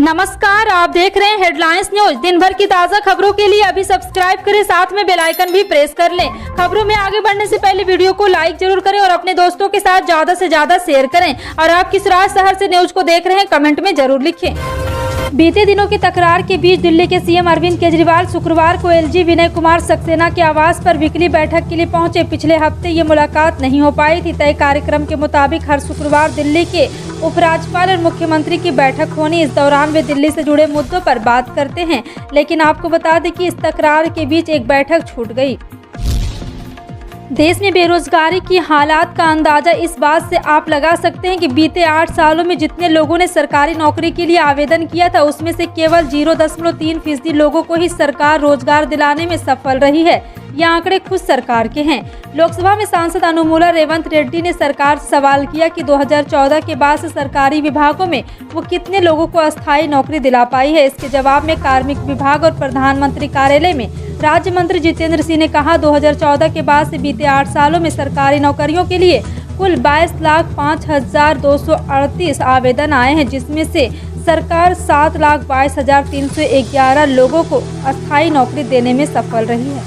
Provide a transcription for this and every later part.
नमस्कार, आप देख रहे हैं हेडलाइंस न्यूज। दिन भर की ताज़ा खबरों के लिए अभी सब्सक्राइब करें, साथ में बेल आइकन भी प्रेस कर लें। खबरों में आगे बढ़ने से पहले वीडियो को लाइक जरूर करें और अपने दोस्तों के साथ ज्यादा से ज्यादा शेयर करें। और आप किस शहर से न्यूज को देख रहे हैं, कमेंट में जरूर लिखें। बीते दिनों की तकरार के बीच दिल्ली के सीएम अरविंद केजरीवाल शुक्रवार को एलजी विनय कुमार सक्सेना के आवास पर वीकली बैठक के लिए पहुंचे। पिछले हफ्ते ये मुलाकात नहीं हो पाई थी। तय कार्यक्रम के मुताबिक हर शुक्रवार दिल्ली के उपराज्यपाल और मुख्यमंत्री की बैठक होनी। इस दौरान वे दिल्ली से जुड़े मुद्दों पर बात करते हैं, लेकिन आपको बता दें कि इस तकरार के बीच एक बैठक छूट गई। देश में बेरोजगारी की हालात का अंदाजा इस बात से आप लगा सकते हैं कि बीते 8 सालों में जितने लोगों ने सरकारी नौकरी के लिए आवेदन किया था, उसमें से केवल 0.3% लोगों को ही सरकार रोजगार दिलाने में सफल रही है। ये आंकड़े खुद सरकार के हैं। लोकसभा में सांसद अनुमूला रेवंत रेड्डी ने सरकार से सवाल किया कि 2014 के बाद से सरकारी विभागों में वो कितने लोगों को अस्थायी नौकरी दिला पाई है। इसके जवाब में कार्मिक विभाग और प्रधानमंत्री कार्यालय में राज्य मंत्री जितेंद्र सिंह ने कहा, 2014 के बाद से बीते 8 सालों में सरकारी नौकरियों के लिए कुल 22,05,238 आवेदन आए हैं, जिसमें से सरकार 7,22,311 लोगों को अस्थायी नौकरी देने में सफल रही है।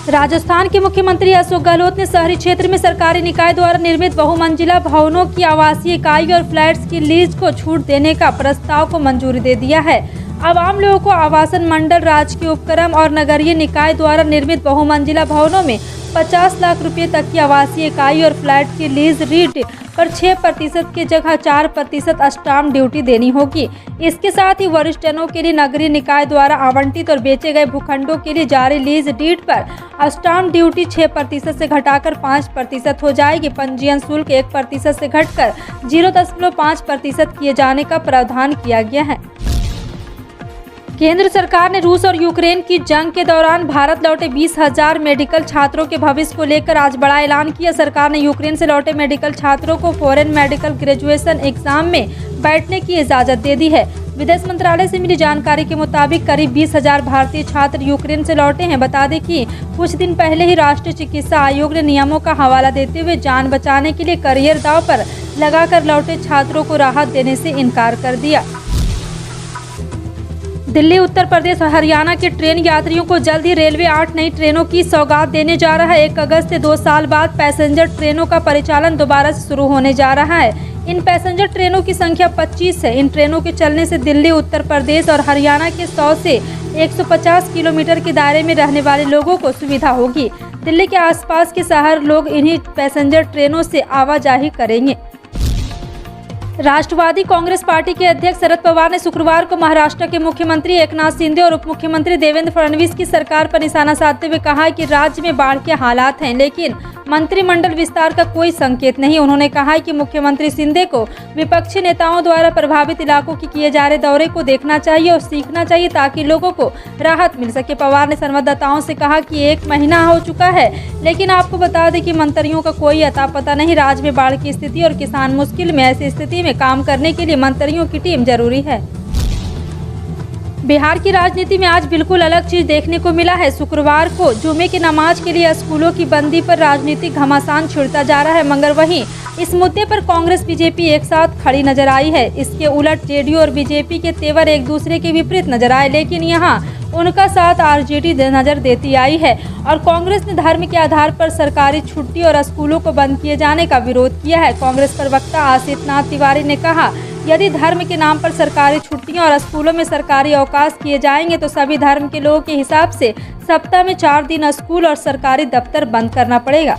राजस्थान के मुख्यमंत्री अशोक गहलोत ने शहरी क्षेत्र में सरकारी निकाय द्वारा निर्मित बहुमंजिला भवनों की आवासीय इकाई और फ्लैट्स की लीज को छूट देने का प्रस्ताव को मंजूरी दे दिया है। अब आम लोगों को आवासन मंडल, राजकीय उपक्रम और नगरीय निकाय द्वारा निर्मित बहुमंजिला भवनों में 50 लाख रुपए तक की आवासीय इकाई और फ्लैट की लीज रीट पर 6% की जगह 4% स्टाम्प ड्यूटी देनी होगी। इसके साथ ही वरिष्ठजनों के लिए नगरीय निकाय द्वारा आवंटित और बेचे गए भूखंडों के लिए जारी लीज डीड पर स्टाम्प ड्यूटी 6% से घटाकर 5% हो जाएगी। पंजीयन शुल्क 1% से घटकर 0.5% किए जाने का प्रावधान किया गया है। केंद्र सरकार ने रूस और यूक्रेन की जंग के दौरान भारत लौटे 20,000 मेडिकल छात्रों के भविष्य को लेकर आज बड़ा ऐलान किया। सरकार ने यूक्रेन से लौटे मेडिकल छात्रों को फॉरेन मेडिकल ग्रेजुएशन एग्जाम में बैठने की इजाजत दे दी है। विदेश मंत्रालय से मिली जानकारी के मुताबिक करीब 20,000 भारतीय छात्र यूक्रेन से लौटे हैं। बता दें कि कुछ दिन पहले ही राष्ट्रीय चिकित्सा आयोग ने नियमों का हवाला देते हुए जान बचाने के लिए करियर दांव पर लगाकर लौटे छात्रों को राहत देने से इनकार कर दिया। दिल्ली, उत्तर प्रदेश और हरियाणा के ट्रेन यात्रियों को जल्द ही रेलवे 8 नई ट्रेनों की सौगात देने जा रहा है। 1 अगस्त से 2 साल बाद पैसेंजर ट्रेनों का परिचालन दोबारा से शुरू होने जा रहा है। इन पैसेंजर ट्रेनों की संख्या 25 है। इन ट्रेनों के चलने से दिल्ली, उत्तर प्रदेश और हरियाणा के 100 से 150 किलोमीटर के दायरे में रहने वाले लोगों को सुविधा होगी। दिल्ली के आसपास के शहर लोग इन्हीं पैसेंजर ट्रेनों से आवाजाही करेंगे। राष्ट्रवादी कांग्रेस पार्टी के अध्यक्ष शरद पवार ने शुक्रवार को महाराष्ट्र के मुख्यमंत्री एकनाथ शिंदे और उप मुख्यमंत्री देवेंद्र फडणवीस की सरकार पर निशाना साधते हुए कहा कि राज्य में बाढ़ के हालात हैं, लेकिन मंत्रिमंडल विस्तार का कोई संकेत नहीं। उन्होंने कहा कि मुख्यमंत्री शिंदे को विपक्षी नेताओं द्वारा प्रभावित इलाकों की किए जा रहे दौरे को देखना चाहिए और सीखना चाहिए, ताकि लोगों को राहत मिल सके। पवार ने संवाददाताओं से कहा कि 1 महीना हो चुका है, लेकिन आपको बता दें कि मंत्रियों का कोई अता पता नहीं। राज्य में बाढ़ की स्थिति और किसान मुश्किल में, ऐसी स्थिति में काम करने के लिए मंत्रियों की टीम जरूरी है। बिहार की राजनीति में आज बिल्कुल अलग चीज देखने को मिला है। शुक्रवार को जुमे की नमाज के लिए स्कूलों की बंदी पर राजनीतिक घमासान छिड़ता जा रहा है, मगर वहीं इस मुद्दे पर कांग्रेस बीजेपी एक साथ खड़ी नजर आई है। इसके उलट जेडीयू और बीजेपी के तेवर एक दूसरे के विपरीत नजर आए, लेकिन यहाँ उनका साथ आरजेडी नजर देती आई है। और कांग्रेस ने धर्म के आधार पर सरकारी छुट्टी और स्कूलों को बंद किए जाने का विरोध किया है। कांग्रेस प्रवक्ता आशीष नाथ तिवारी ने कहा, यदि धर्म के नाम पर सरकारी छुट्टियां और स्कूलों में सरकारी अवकाश किए जाएंगे तो सभी धर्म के लोगों के हिसाब से सप्ताह में 4 दिन स्कूल और सरकारी दफ्तर बंद करना पड़ेगा।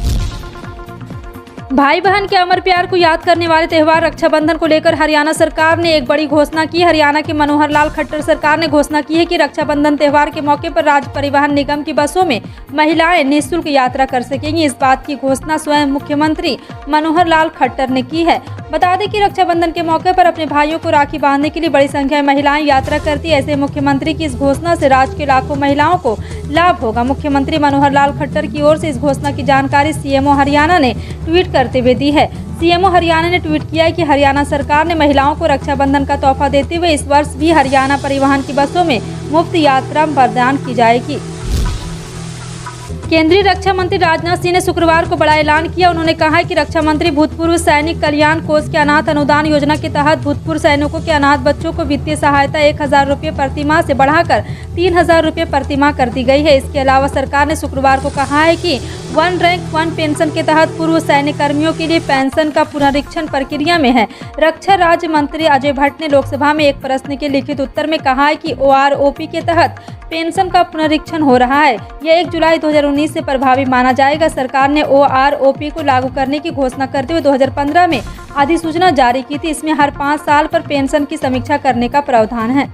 भाई बहन के अमर प्यार को याद करने वाले त्यौहार रक्षाबंधन को लेकर हरियाणा सरकार ने एक बड़ी घोषणा की। हरियाणा के मनोहर लाल खट्टर सरकार ने घोषणा की है कि रक्षाबंधन त्यौहार के मौके पर राज्य परिवहन निगम की बसों में महिलाएं निःशुल्क यात्रा कर सकेंगी। इस बात की घोषणा स्वयं मुख्यमंत्री मनोहर लाल खट्टर ने की है। बता दें कि रक्षाबंधन के मौके पर अपने भाइयों को राखी बांधने के लिए बड़ी संख्या में महिलाएं यात्रा करती है। ऐसे मुख्यमंत्री की इस घोषणा से राज्य के लाखों महिलाओं को लाभ होगा। मुख्यमंत्री मनोहर लाल खट्टर की ओर से इस घोषणा की जानकारी सीएमओ हरियाणा ने ट्वीट करते हुए दी है। सीएमओ हरियाणा ने ट्वीट किया है कि हरियाणा सरकार ने महिलाओं को रक्षाबंधन का तोहफा देते हुए इस वर्ष भी हरियाणा परिवहन की बसों में मुफ्त यात्रा प्रदान की जाएगी। केंद्रीय रक्षा मंत्री राजनाथ सिंह ने शुक्रवार को बड़ा ऐलान किया। उन्होंने कहा कि रक्षा मंत्री भूतपूर्व सैनिक कल्याण कोष के अनाथ अनुदान योजना के तहत भूतपूर्व सैनिकों के अनाथ बच्चों को वित्तीय सहायता 1,000 रुपये प्रति माह से बढ़ाकर 3,000 रुपये प्रति माह कर दी गई है। इसके अलावा सरकार ने शुक्रवार को कहा है कि वन रैंक वन पेंशन के तहत पूर्व सैनिक कर्मियों के लिए पेंशन का पुनरीक्षण प्रक्रिया में है। रक्षा राज्य मंत्री अजय भट्ट ने लोकसभा में एक प्रश्न के लिखित उत्तर में कहा है कि OROP के तहत पेंशन का पुनरीक्षण हो रहा है। यह 1 जुलाई 2019 से प्रभावी माना जाएगा। सरकार ने OROP को लागू करने की घोषणा करते हुए 2015 में अधिसूचना जारी की थी। इसमें हर 5 साल पर पेंशन की समीक्षा करने का प्रावधान है।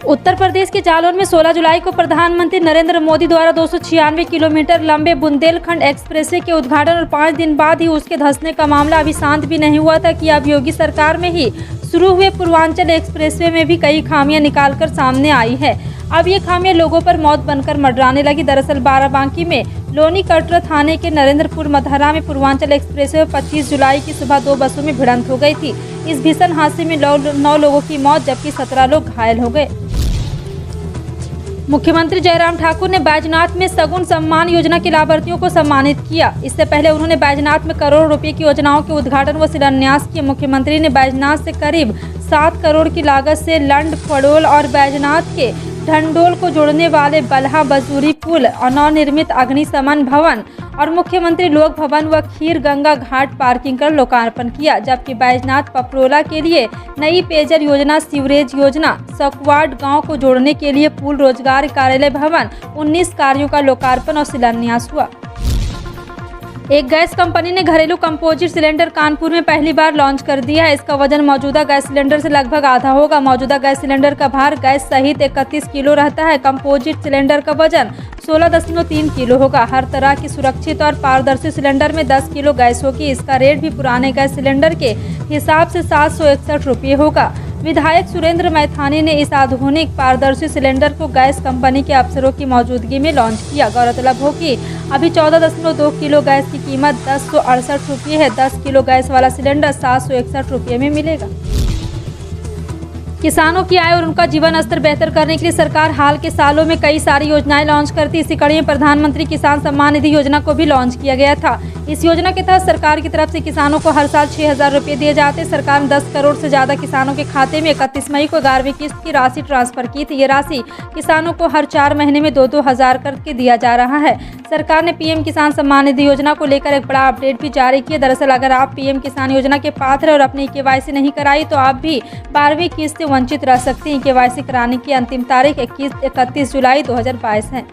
उत्तर प्रदेश के जालौन में 16 जुलाई को प्रधानमंत्री नरेंद्र मोदी द्वारा 296 किलोमीटर लंबे बुंदेलखंड एक्सप्रेसवे के उद्घाटन और 5 दिन बाद ही उसके धंसने का मामला अभी शांत भी नहीं हुआ था कि अब योगी सरकार में ही शुरू हुए पूर्वांचल एक्सप्रेसवे में भी कई खामियां निकालकर सामने आई है। अब ये खामियां लोगों पर मौत बनकर मंडराने लगी। दरअसल बाराबांकी में लोनी कटरा थाने के नरेंद्रपुर मधरा में पूर्वांचल एक्सप्रेसवे 25 जुलाई की सुबह 2 बसों में भिड़ंत हो गई थी। इस भीषण हादसे में 9 लोगों की मौत जबकि 17 लोग घायल हो गए। मुख्यमंत्री जयराम ठाकुर ने बैजनाथ में सगुन सम्मान योजना के लाभार्थियों को सम्मानित किया। इससे पहले उन्होंने बैजनाथ में करोड़ों रुपए की योजनाओं के उद्घाटन व शिलान्यास किए। मुख्यमंत्री ने बैजनाथ से करीब 7 करोड़ की लागत से लंड फड़ोल और बैजनाथ के ढंडोल को जोड़ने वाले बल्हा बजूरी पुल और नवनिर्मित अग्निशमन भवन और मुख्यमंत्री लोक भवन व खीर गंगा घाट पार्किंग कर लोकार्पण किया। जबकि बैजनाथ पपरोला के लिए नई पेयजल योजना, सीवरेज योजना, सकवाड गांव को जोड़ने के लिए पुल, रोजगार कार्यालय भवन 19 कार्यों का लोकार्पण और शिलान्यास हुआ। एक गैस कंपनी ने घरेलू कंपोजिट सिलेंडर कानपुर में पहली बार लॉन्च कर दिया है। इसका वजन मौजूदा गैस सिलेंडर से लगभग आधा होगा। मौजूदा गैस सिलेंडर का भार गैस सहित 31 किलो रहता है। कंपोजिट सिलेंडर का वजन 16.3 किलो होगा। हर तरह की सुरक्षित और पारदर्शी सिलेंडर में 10 किलो गैस होगी। इसका रेट भी पुराने गैस सिलेंडर के हिसाब से 761 रुपये होगा। विधायक सुरेंद्र मैथानी ने इस आधुनिक पारदर्शी सिलेंडर को गैस कंपनी के अफसरों की मौजूदगी में लॉन्च किया। गौरतलब हो कि अभी 14.2 किलो गैस की कीमत 1068 रुपये है। 10 किलो गैस वाला सिलेंडर 761 रुपये में मिलेगा। किसानों की आय और उनका जीवन स्तर बेहतर करने के लिए सरकार हाल के सालों में कई सारी योजनाएं लॉन्च करती। इसी कड़ी में प्रधानमंत्री किसान सम्मान निधि योजना को भी लॉन्च किया गया था। इस योजना के तहत सरकार की तरफ से किसानों को हर साल 6,000 रुपये दिए जाते। सरकार ने 10 करोड़ से ज्यादा किसानों के खाते में 31 मई को 11वीं किस्त की राशि ट्रांसफर की थी। ये राशि किसानों को हर 4 महीने में 2-2 हज़ार करके दिया जा रहा है। सरकार ने पीएम किसान सम्मान निधि योजना को लेकर एक बड़ा अपडेट भी जारी किया। दरअसल अगर आप पीएम किसान योजना के पात्र हैं और अपनी KYC नहीं कराई तो आप भी 12वीं किस्त से वंचित रह सकते हैं। KYC कराने की अंतिम तारीख 31 जुलाई 2022 है।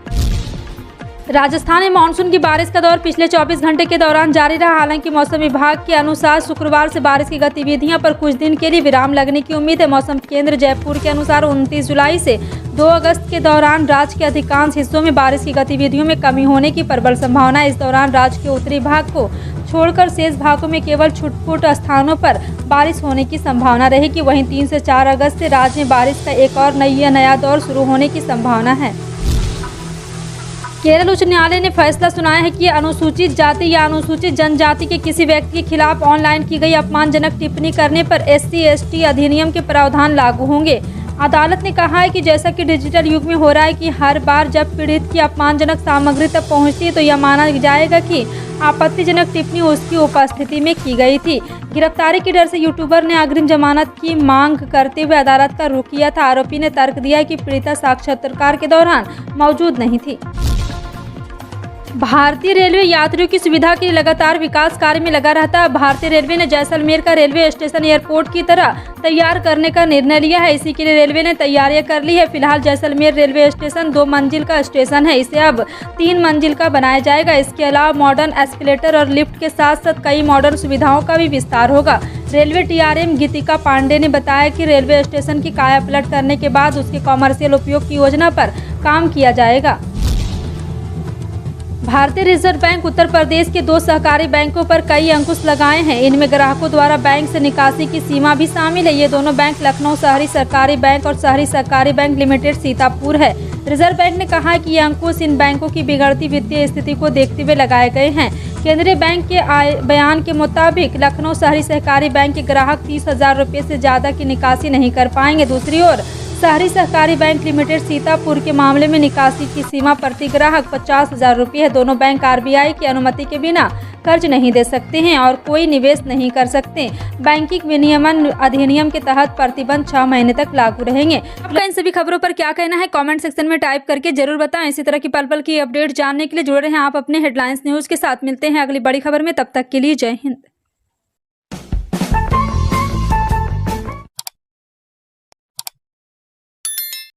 राजस्थान में मानसून की बारिश का दौर पिछले 24 घंटे के दौरान जारी रहा। हालांकि मौसम विभाग के अनुसार शुक्रवार से बारिश की गतिविधियां पर कुछ दिन के लिए विराम लगने की उम्मीद है। मौसम केंद्र जयपुर के अनुसार 29 जुलाई से 2 अगस्त के दौरान राज्य के अधिकांश हिस्सों में बारिश की गतिविधियों में कमी होने की प्रबल संभावना है। इस दौरान राज्य के उत्तरी भाग को छोड़कर शेष भागों में केवल छुटपुट स्थानों पर बारिश होने की संभावना रहेगी। वहीं 3 से 4 अगस्त से राज्य में बारिश का एक और नया दौर शुरू होने की संभावना है। केरल उच्च न्यायालय ने फैसला सुनाया है कि अनुसूचित जाति या अनुसूचित जनजाति के किसी व्यक्ति के खिलाफ ऑनलाइन की गई अपमानजनक टिप्पणी करने पर SC/ST अधिनियम के प्रावधान लागू होंगे। अदालत ने कहा है कि जैसा कि डिजिटल युग में हो रहा है कि हर बार जब पीड़ित की अपमानजनक सामग्री तक पहुंचती है तो यह माना जाएगा कि आपत्तिजनक टिप्पणी उसकी उपस्थिति में की गई थी। गिरफ्तारी के डर से यूट्यूबर ने अग्रिम जमानत की मांग करते हुए अदालत का रुख किया था। आरोपी ने तर्क दिया कि पीड़िता साक्षात्कार के दौरान मौजूद नहीं थी। भारतीय रेलवे यात्रियों की सुविधा के लिए लगातार विकास कार्य में लगा रहता है। भारतीय रेलवे ने जैसलमेर का रेलवे स्टेशन एयरपोर्ट की तरह तैयार करने का निर्णय लिया है। इसी के लिए रेलवे ने तैयारियां कर ली है। फिलहाल जैसलमेर रेलवे स्टेशन 2 मंजिल का स्टेशन है। इसे अब 3 मंजिल का बनाया जाएगा। इसके अलावा मॉडर्न एस्केलेटर और लिफ्ट के साथ साथ कई मॉडर्न सुविधाओं का भी विस्तार होगा। रेलवे TRM गीतिका पांडे ने बताया कि रेलवे स्टेशन की काया पलट करने के बाद उसके कॉमर्शियल उपयोग की योजना पर काम किया जाएगा। भारतीय रिजर्व बैंक उत्तर प्रदेश के 2 सहकारी बैंकों पर कई अंकुश लगाए हैं। इनमें ग्राहकों द्वारा बैंक से निकासी की सीमा भी शामिल है। ये दोनों बैंक लखनऊ शहरी सहकारी बैंक और शहरी सहकारी बैंक लिमिटेड सीतापुर है। रिजर्व बैंक ने कहा है कि ये अंकुश इन बैंकों की बिगड़ती वित्तीय स्थिति को देखते हुए लगाए गए हैं। केंद्रीय बैंक के बयान के मुताबिक लखनऊ शहरी सहकारी बैंक के ग्राहक 30,000 रुपये से ज़्यादा की निकासी नहीं कर पाएंगे। दूसरी ओर शहरी सहकारी बैंक लिमिटेड सीतापुर के मामले में निकासी की सीमा प्रति ग्राहक 50,000 रुपये है। दोनों बैंक आरबीआई की अनुमति के बिना कर्ज नहीं दे सकते हैं और कोई निवेश नहीं कर सकते। बैंकिंग विनियमन अधिनियम के तहत प्रतिबंध 6 महीने तक लागू रहेंगे। आपका इन सभी खबरों पर क्या कहना है, कमेंट सेक्शन में टाइप करके जरूर बताएं। इसी तरह की पल पल की अपडेट जानने के लिए जुड़े रहें आप अपने हेडलाइंस न्यूज के साथ। मिलते हैं अगली बड़ी खबर में, तब तक के लिए जय हिंद।